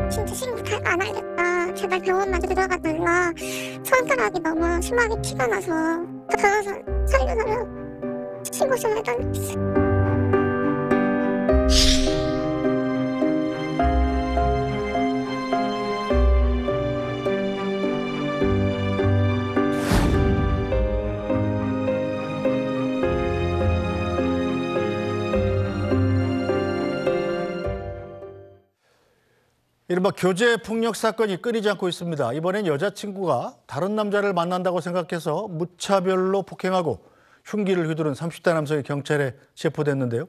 진짜 신고 안 하겠다. 제발 병원만 들어가달라. 손가락이 너무 심하게 피가 나서 변호사 살려달라고 신고 좀 해달라고. 이른바 교제 폭력 사건이 끊이지 않고 있습니다. 이번엔 여자친구가 다른 남자를 만난다고 생각해서 무차별로 폭행하고 흉기를 휘두른 30대 남성이 경찰에 체포됐는데요.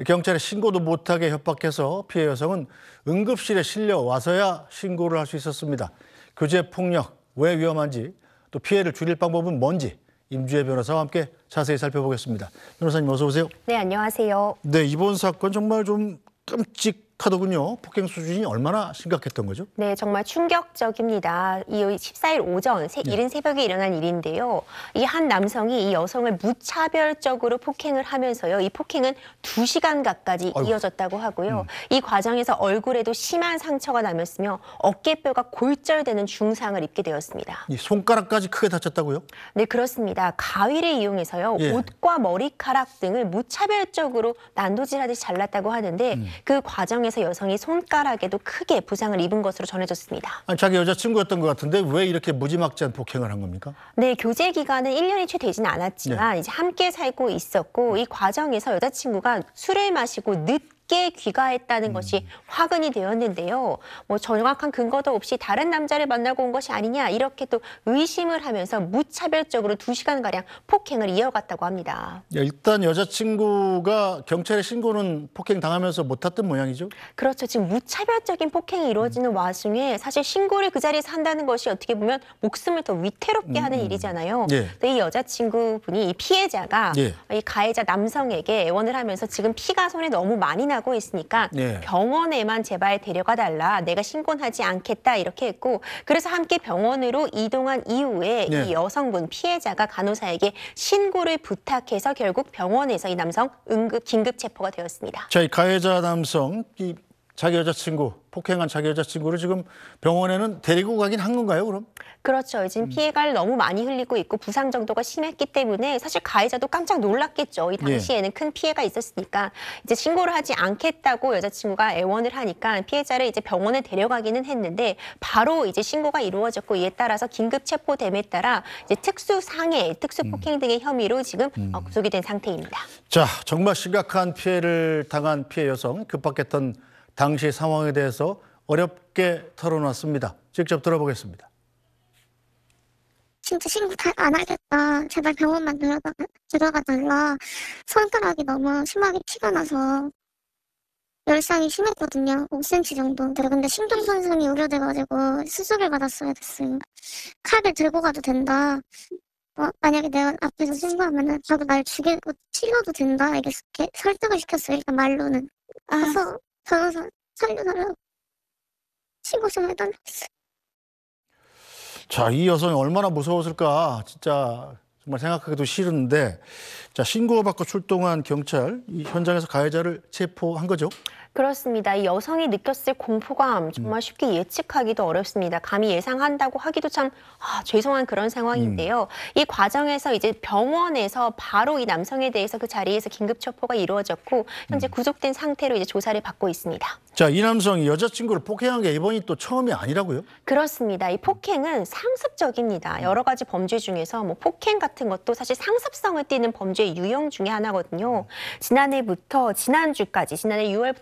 경찰에 신고도 못하게 협박해서 피해 여성은 응급실에 실려 와서야 신고를 할 수 있었습니다. 교제 폭력 왜 위험한지 또 피해를 줄일 방법은 뭔지 임주혜 변호사와 함께 자세히 살펴보겠습니다. 변호사님 어서 오세요. 네, 안녕하세요. 네, 이번 사건 정말 좀 끔찍하더군요. 폭행 수준이 얼마나 심각했던 거죠? 네, 정말 충격적입니다. 이 14일 오전 이른 새벽에 일어난 일인데요. 이 한 남성이 이 여성을 무차별적으로 폭행을 하면서요. 이 폭행은 2시간 가까이 이어졌다고 하고요. 이 과정에서 얼굴에도 심한 상처가 남았으며 어깨뼈가 골절되는 중상을 입게 되었습니다. 이 손가락까지 크게 다쳤다고요? 네, 그렇습니다. 가위를 이용해서요. 옷과 머리카락 등을 무차별적으로 난도질하듯이 잘랐다고 하는데 그 과정에서 여성이 손가락에도 크게 부상을 입은 것으로 전해졌습니다. 아니, 자기 여자친구였던 것 같은데 왜 이렇게 무지막지한 폭행을 한 겁니까? 네, 교제 기간은 1년이 채 되지는 않았지만 이제 함께 살고 있었고 이 과정에서 여자친구가 술을 마시고 늦게 귀가했다는 것이 화근이 되었는데요. 뭐 정확한 근거도 없이 다른 남자를 만나고 온 것이 아니냐 이렇게 또 의심을 하면서 무차별적으로 2시간가량 폭행을 이어갔다고 합니다. 일단 여자친구가 경찰에 신고는 폭행 당하면서 못했던 모양이죠? 그렇죠. 지금 무차별적인 폭행이 이루어지는 와중에 사실 신고를 그 자리에서 한다는 것이 어떻게 보면 목숨을 더 위태롭게 하는 일이잖아요. 근데 이 여자친구분이 이 피해자가 이 가해자 남성에게 애원을 하면서 지금 피가 손에 너무 많이 나고 있으니까 병원에만 제발 데려가 달라. 내가 신고는 하지 않겠다 이렇게 했고 그래서 함께 병원으로 이동한 이후에 이 여성분 피해자가 간호사에게 신고를 부탁해서 결국 병원에서 이 남성 긴급 체포가 되었습니다. 자, 이 가해자 남성, 이 자기 여자친구, 폭행한 자기 여자친구를 지금 병원에는 데리고 가긴 한 건가요, 그럼? 그렇죠. 지금 피해가를 너무 많이 흘리고 있고 부상 정도가 심했기 때문에 사실 가해자도 깜짝 놀랐겠죠. 이 당시에는 큰 피해가 있었으니까 이제 신고를 하지 않겠다고 여자친구가 애원을 하니까 피해자를 이제 병원에 데려가기는 했는데 바로 이제 신고가 이루어졌고 이에 따라서 긴급 체포됨에 따라 이제 특수상해, 특수폭행 등의 혐의로 지금 구속이 된 상태입니다. 자, 정말 심각한 피해를 당한 피해 여성 급박했던 당시 상황에 대해서 어렵게 털어놨습니다. 직접 들어보겠습니다. 진짜 신고 안 하겠다. 제발 병원만 들어가달라. 손가락이 너무 심하게 피가 나서 열상이 심했거든요. 5cm 정도. 근데 심근손상이 우려돼가지고 수술을 받았어야 됐어요. 칼을 들고 가도 된다. 만약에 내가 앞에서 신고하면은 바로 날 죽이고 치료도 된다. 이렇게 설득을 시켰어요. 일단 말로는. 그래서 변호사 살려달라고 신고 좀 해달라고 했어요. 자, 이 여성이 얼마나 무서웠을까 진짜 정말 생각하기도 싫은데 자, 신고받고 출동한 경찰 이 현장에서 가해자를 체포한 거죠? 그렇습니다. 이 여성이 느꼈을 공포감 정말 쉽게 예측하기도 어렵습니다. 감히 예상한다고 하기도 참 죄송한 그런 상황인데요. 이 과정에서 이제 병원에서 바로 이 남성에 대해서 그 자리에서 긴급 체포가 이루어졌고 현재 구속된 상태로 이제 조사를 받고 있습니다. 자, 이 남성이 여자친구를 폭행한 게 이번이 또 처음이 아니라고요? 그렇습니다. 이 폭행은 상습적입니다. 여러 가지 범죄 중에서 뭐 폭행 같은 것도 사실 상습성을 띠는 범죄의 유형 중에 하나거든요. 지난해 6월부터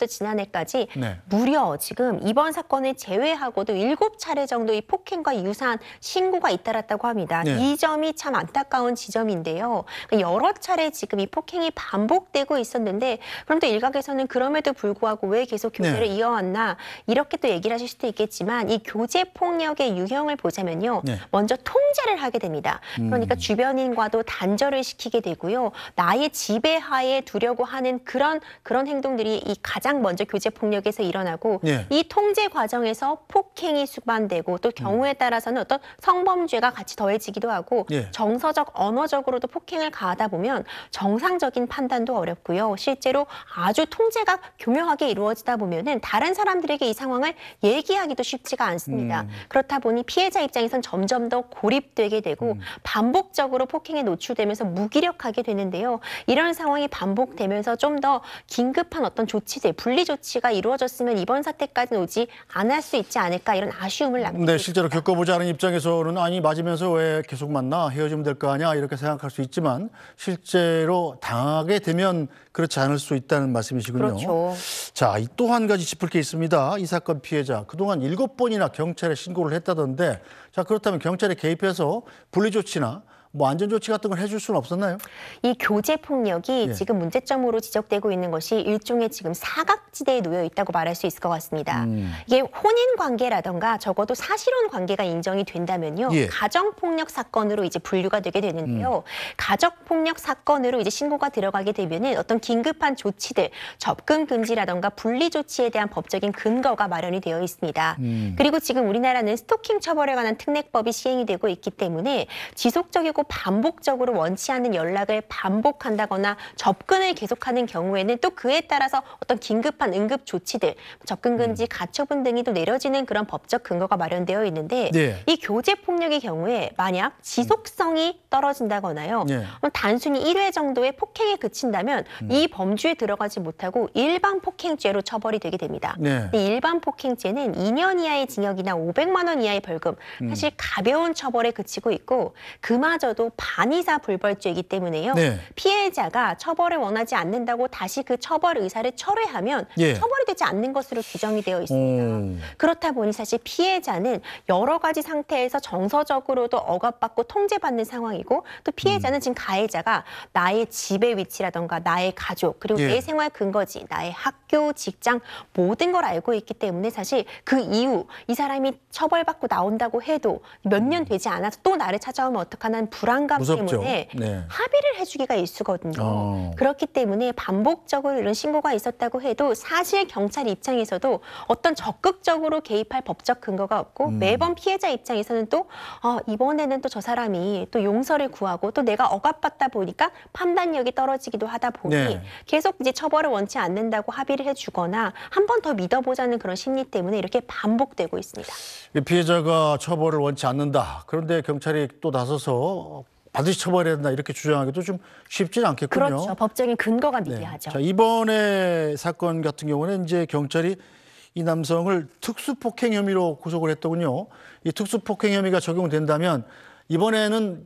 지난해 지난해까지 네. 무려 지금 이번 사건을 제외하고도 7차례 정도 이 폭행과 유사한 신고가 잇따랐다고 합니다. 네. 이 점이 참 안타까운 지점인데요. 여러 차례 지금 이 폭행이 반복되고 있었는데 그럼 또 일각에서는 그럼에도 불구하고 왜 계속 교제를 네. 이어왔나 이렇게 또 얘기를 하실 수도 있겠지만 이 교제 폭력의 유형을 보자면요. 네. 먼저 통제를 하게 됩니다. 그러니까 주변인과도 단절을 시키게 되고요. 나의 지배하에 두려고 하는 그런 행동들이 이 가장 먼저 교제 폭력에서 일어나고 네. 이 통제 과정에서 폭행이 수반되고 또 경우에 따라서는 어떤 성범죄가 같이 더해지기도 하고 네. 정서적 언어적으로도 폭행을 가하다 보면 정상적인 판단도 어렵고요. 실제로 아주 통제가 교묘하게 이루어지다 보면은 다른 사람들에게 이 상황을 얘기하기도 쉽지가 않습니다. 그렇다 보니 피해자 입장에선 점점 더 고립되게 되고 반복적으로 폭행에 노출되면서 무기력하게 되는데요. 이런 상황이 반복되면서 좀 더 긴급한 어떤 조치들, 분리 조치가 이루어졌으면 이번 사태까지는 오지 않을 수 있지 않을까 이런 아쉬움을 남기고 네, 실제로 겪어보지 않은 입장에서는 아니 맞으면서 왜 계속 만나 헤어지면 될 거 아니야 이렇게 생각할 수 있지만 실제로 당하게 되면 그렇지 않을 수 있다는 말씀이시군요. 그렇죠. 자, 또 한 가지 짚을 게 있습니다. 이 사건 피해자 그동안 7번이나 경찰에 신고를 했다던데 자 그렇다면 경찰이 개입해서 분리 조치나 뭐 안전 조치 같은 걸 해줄 수는 없었나요? 이 교제 폭력이 예. 지금 문제점으로 지적되고 있는 것이 일종의 지금 사각지대에 놓여 있다고 말할 수 있을 것 같습니다. 이게 혼인 관계라던가 적어도 사실혼 관계가 인정이 된다면요. 예. 가정 폭력 사건으로 이제 분류가 되게 되는데요. 가정 폭력 사건으로 이제 신고가 들어가게 되면은 어떤 긴급한 조치들, 접근 금지라던가 분리 조치에 대한 법적인 근거가 마련이 되어 있습니다. 그리고 지금 우리나라는 스토킹 처벌에 관한 특례법이 시행이 되고 있기 때문에 지속적이고 반복적으로 원치 않는 연락을 반복한다거나 접근을 계속하는 경우에는 또 그에 따라서 어떤 긴급한 응급 조치들, 접근 금지, 가처분 등이 또 내려지는 그런 법적 근거가 마련되어 있는데 네. 이 교제 폭력의 경우에 만약 지속성이 떨어진다거나요. 네. 단순히 1회 정도의 폭행에 그친다면 이 범주에 들어가지 못하고 일반 폭행죄로 처벌이 되게 됩니다. 네. 이 일반 폭행죄는 2년 이하의 징역이나 500만 원 이하의 벌금, 사실 가벼운 처벌에 그치고 있고 그마저도 반의사 불벌죄이기 때문에요. 네. 피해자가 처벌을 원하지 않는다고 다시 그 처벌 의사를 철회하면 예. 처벌이 되지 않는 것으로 규정이 되어 있습니다. 그렇다 보니 사실 피해자는 여러 가지 상태에서 정서적으로도 억압받고 통제받는 상황이고 또 피해자는 지금 가해자가 나의 지배 위치라던가 나의 가족 그리고 예. 내 생활 근거지 나의 학교, 직장 모든 걸 알고 있기 때문에 사실 그 이후 이 사람이 처벌받고 나온다고 해도 몇 년 되지 않아서 또 나를 찾아오면 어떡하나 불안감 무섭죠. 때문에 네. 합의를 해주기가 일쑤거든요. 그렇기 때문에 반복적으로 이런 신고가 있었다고 해도 사실 경찰 입장에서도 어떤 적극적으로 개입할 법적 근거가 없고 매번 피해자 입장에서는 또 이번에는 또 저 사람이 또 용서를 구하고 또 내가 억압받다 보니까 판단력이 떨어지기도 하다 보니 네. 계속 이제 처벌을 원치 않는다고 합의를 해주거나 한 번 더 믿어보자는 그런 심리 때문에 이렇게 반복되고 있습니다. 피해자가 처벌을 원치 않는다. 그런데 경찰이 또 나서서 반드시 처벌해야 된다 이렇게 주장하기도 좀 쉽지는 않겠군요. 그렇죠. 법적인 근거가 네. 미비하죠. 자, 이번에 사건 같은 경우는 이제 경찰이 이 남성을 특수폭행 혐의로 구속을 했더군요. 이 특수폭행 혐의가 적용된다면 이번에는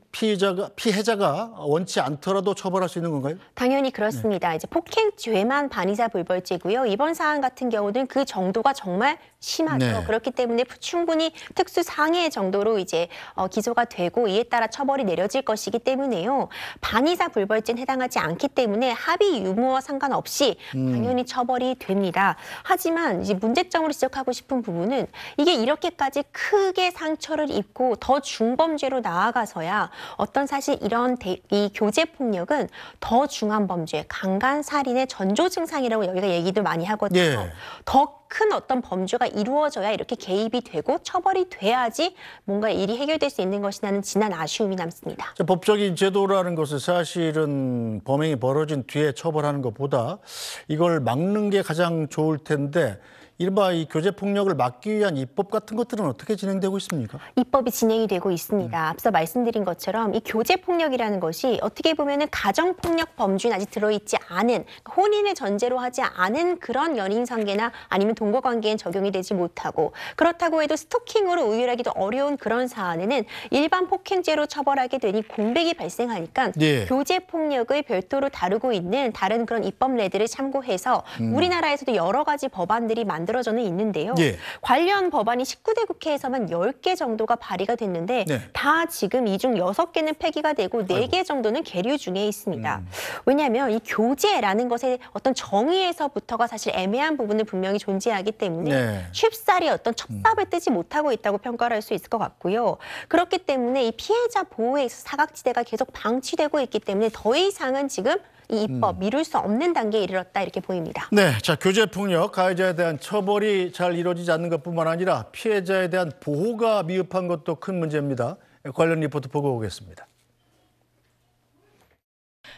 피해자가 원치 않더라도 처벌할 수 있는 건가요? 당연히 그렇습니다. 이제 폭행죄만 반의사 불벌죄고요. 이번 사안 같은 경우는 그 정도가 정말 심하죠. 네. 그렇기 때문에 충분히 특수 상해 정도로 이제 기소가 되고 이에 따라 처벌이 내려질 것이기 때문에요. 반의사 불벌죄는 해당하지 않기 때문에 합의 유무와 상관없이 당연히 처벌이 됩니다. 하지만 이제 문제점으로 지적하고 싶은 부분은 이게 이렇게까지 크게 상처를 입고 더 중범죄로 나아가서야 어떤 사실 이런 이 교제 폭력은 더 중한 범죄, 강간, 살인의 전조 증상이라고 여기가 얘기도 많이 하거든요. 예. 더 큰 어떤 범죄가 이루어져야 이렇게 개입이 되고 처벌이 돼야지 뭔가 일이 해결될 수 있는 것이라는 진한 아쉬움이 남습니다. 자, 법적인 제도라는 것은 사실은 범행이 벌어진 뒤에 처벌하는 것보다 이걸 막는 게 가장 좋을 텐데 이른바 이 교제 폭력을 막기 위한 입법 같은 것들은 어떻게 진행되고 있습니까? 입법이 진행이 되고 있습니다. 앞서 말씀드린 것처럼 이 교제 폭력이라는 것이 어떻게 보면은 가정 폭력 범주는 아직 들어있지 않은, 혼인을 전제로 하지 않은 그런 연인 관계나 아니면 동거 관계엔 적용이 되지 못하고, 그렇다고 해도 스토킹으로 우율하기도 어려운 그런 사안에는 일반 폭행죄로 처벌하게 되니 공백이 발생하니까 예. 교제 폭력을 별도로 다루고 있는 다른 그런 입법례들을 참고해서 우리나라에서도 여러 가지 법안들이 만들어져는 있는데요. 예. 관련 법안이 19대 국회에서만 10개 정도가 발의가 됐는데 네. 다 지금 이 중 6개는 폐기가 되고 4개 정도는 계류 중에 있습니다. 왜냐하면 이 교제라는 것의 어떤 정의에서부터가 사실 애매한 부분은 분명히 존재하기 때문에 네. 쉽사리 어떤 첩답을 뜨지 못하고 있다고 평가를 할 수 있을 것 같고요. 그렇기 때문에 이 피해자 보호에 있어서 사각지대가 계속 방치되고 있기 때문에 더 이상은 지금 이 입법 미룰 수 없는 단계에 이르렀다 이렇게 보입니다. 네, 자 교제 폭력 가해자에 대한 처벌이 잘 이루어지지 않는 것뿐만 아니라 피해자에 대한 보호가 미흡한 것도 큰 문제입니다. 관련 리포트 보고 오겠습니다.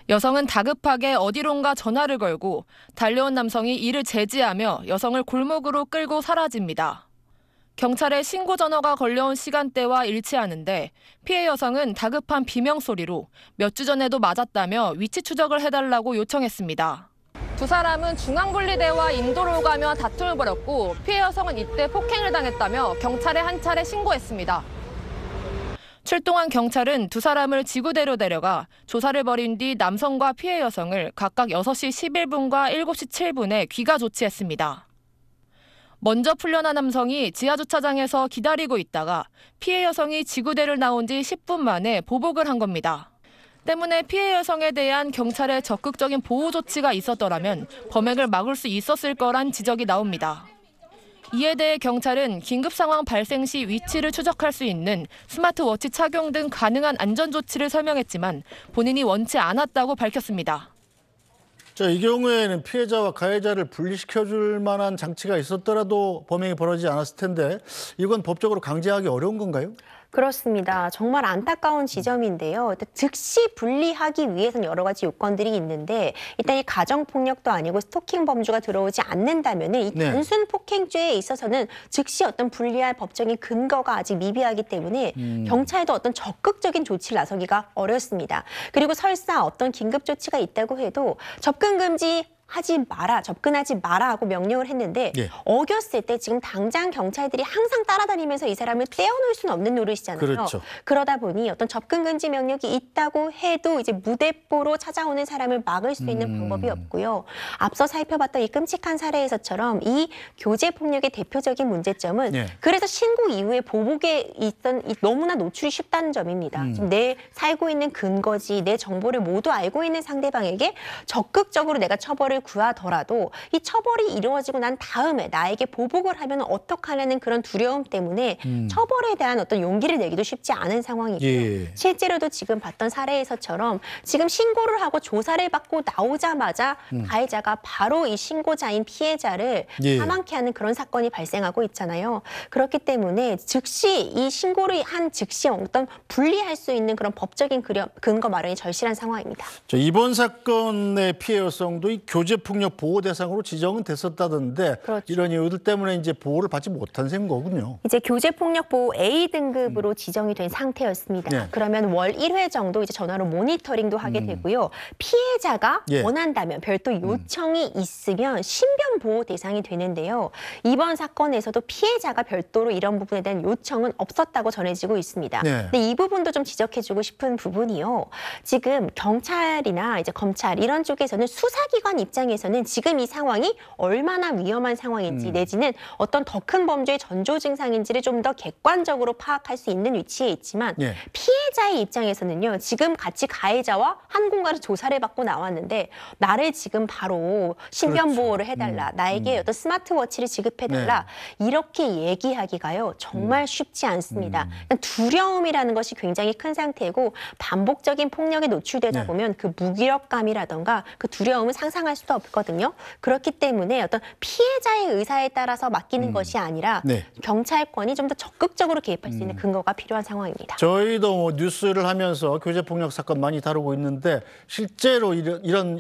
여성은 다급하게 어디론가 전화를 걸고 달려온 남성이 이를 제지하며 여성을 골목으로 끌고 사라집니다. 경찰에 신고 전화가 걸려온 시간대와 일치하는데 피해 여성은 다급한 비명소리로 몇 주 전에도 맞았다며 위치 추적을 해달라고 요청했습니다. 두 사람은 중앙분리대와 인도를 오가며 다툼을 벌였고 피해 여성은 이때 폭행을 당했다며 경찰에 한 차례 신고했습니다. 출동한 경찰은 두 사람을 지구대로 데려가 조사를 벌인 뒤 남성과 피해 여성을 각각 6시 11분과 7시 7분에 귀가 조치했습니다. 먼저 풀려난 남성이 지하주차장에서 기다리고 있다가 피해 여성이 지구대를 나온 지 10분 만에 보복을 한 겁니다. 때문에 피해 여성에 대한 경찰의 적극적인 보호 조치가 있었더라면 범행을 막을 수 있었을 거란 지적이 나옵니다. 이에 대해 경찰은 긴급 상황 발생 시 위치를 추적할 수 있는 스마트워치 착용 등 가능한 안전 조치를 설명했지만 본인이 원치 않았다고 밝혔습니다. 자, 이 경우에는 피해자와 가해자를 분리시켜줄 만한 장치가 있었더라도 범행이 벌어지지 않았을 텐데 이건 법적으로 강제하기 어려운 건가요? 그렇습니다. 정말 안타까운 지점인데요. 즉시 분리하기 위해서는 여러 가지 요건들이 있는데 일단 이 가정폭력도 아니고 스토킹 범주가 들어오지 않는다면 이 단순 폭행죄에 있어서는 즉시 어떤 분리할 법적인 근거가 아직 미비하기 때문에 경찰도 어떤 적극적인 조치를 나서기가 어렵습니다. 그리고 설사 어떤 긴급 조치가 있다고 해도 접근 금지 접근하지 마라 하고 명령을 했는데 어겼을 때 지금 당장 경찰들이 항상 따라다니면서 이 사람을 떼어놓을 수는 없는 노릇이잖아요. 그렇죠. 그러다 보니 어떤 접근 금지 명령이 있다고 해도 이제 무대뽀로 찾아오는 사람을 막을 수 있는 방법이 없고요. 앞서 살펴봤던 이 끔찍한 사례에서처럼 이 교제 폭력의 대표적인 문제점은 그래서 신고 이후에 보복에 있던 너무나 노출이 쉽다는 점입니다. 지금 내 살고 있는 근거지, 내 정보를 모두 알고 있는 상대방에게 적극적으로 내가 처벌을 구하더라도 이 처벌이 이루어지고 난 다음에 나에게 보복을 하면 어떡하냐는 그런 두려움 때문에 처벌에 대한 어떤 용기를 내기도 쉽지 않은 상황이고요. 실제로도 지금 봤던 사례에서처럼 지금 신고를 하고 조사를 받고 나오자마자 가해자가 바로 이 신고자인 피해자를 사망케 하는 그런 사건이 발생하고 있잖아요. 그렇기 때문에 즉시 이 신고를 한 즉시 어떤 분리할 수 있는 그런 법적인 근거 마련이 절실한 상황입니다. 이번 사건의 피해 여성도 이 교제폭력 보호 대상으로 지정은 됐었다던데 이런 이유들 때문에 이제 보호를 받지 못한 셈인 거군요. 이제 교제폭력 보호 A 등급으로 지정이 된 상태였습니다. 그러면 월 1회 정도 이제 전화로 모니터링도 하게 되고요. 피해자가 원한다면 별도 요청이 있으면 신변 보호 대상이 되는데요. 이번 사건에서도 피해자가 별도로 이런 부분에 대한 요청은 없었다고 전해지고 있습니다. 근데 이 부분도 좀 지적해주고 싶은 부분이요. 지금 경찰이나 이제 검찰 이런 쪽에서는 수사기관 입장에서는 지금 이 상황이 얼마나 위험한 상황인지 내지는 어떤 더 큰 범죄의 전조 증상인지를 좀 더 객관적으로 파악할 수 있는 위치에 있지만 피해자의 입장에서는요. 지금 같이 가해자와 한 공간에서 조사를 받고 나왔는데 나를 지금 바로 신변 보호를 해달라. 나에게 어떤 스마트워치를 지급해달라. 이렇게 얘기하기가요. 정말 쉽지 않습니다. 두려움이라는 것이 굉장히 큰 상태고 반복적인 폭력에 노출되다 보면 그 무기력감이라던가 그 두려움을 상상할 수 수도 없거든요. 그렇기 때문에 어떤 피해자의 의사에 따라서 맡기는 것이 아니라 네. 경찰권이 좀 더 적극적으로 개입할 수 있는 근거가 필요한 상황입니다. 저희도 뭐 뉴스를 하면서 교제폭력 사건 많이 다루고 있는데 실제로 이런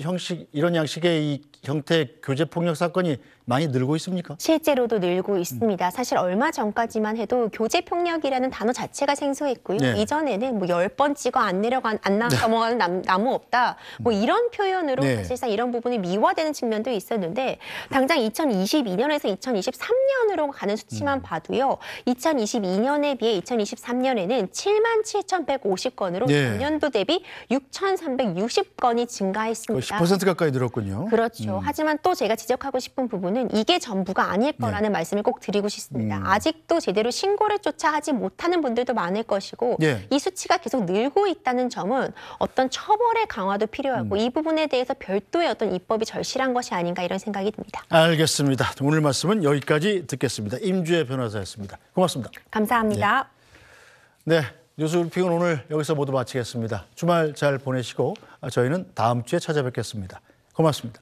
양식의 이 형태의 교제폭력 사건이 많이 늘고 있습니까? 실제로도 늘고 있습니다. 사실 얼마 전까지만 해도 교제폭력이라는 단어 자체가 생소했고요. 네. 이전에는 뭐 10번 찍어 안 넘어가는 나무 없다. 뭐 이런 표현으로 네. 사실상 이런 부분이 미화되는 측면도 있었는데 당장 2022년에서 2023년으로 가는 수치만 봐도요. 2022년에 비해 2023년에는 77,150건으로 네. 전년도 대비 6,360건이 증가했습니다. 거의 10% 가까이 늘었군요. 그렇죠. 하지만 또 제가 지적하고 싶은 부분은 이게 전부가 아닐 거라는 말씀을 꼭 드리고 싶습니다. 아직도 제대로 신고를 쫓아 하지 못하는 분들도 많을 것이고 이 수치가 계속 늘고 있다는 점은 어떤 처벌의 강화도 필요하고 이 부분에 대해서 별도의 어떤 입법이 절실한 것이 아닌가 이런 생각이 듭니다. 알겠습니다. 오늘 말씀은 여기까지 듣겠습니다. 임주혜 변호사였습니다. 고맙습니다. 감사합니다. 네, 뉴스브리핑은 오늘 여기서 모두 마치겠습니다. 주말 잘 보내시고 저희는 다음 주에 찾아뵙겠습니다. 고맙습니다.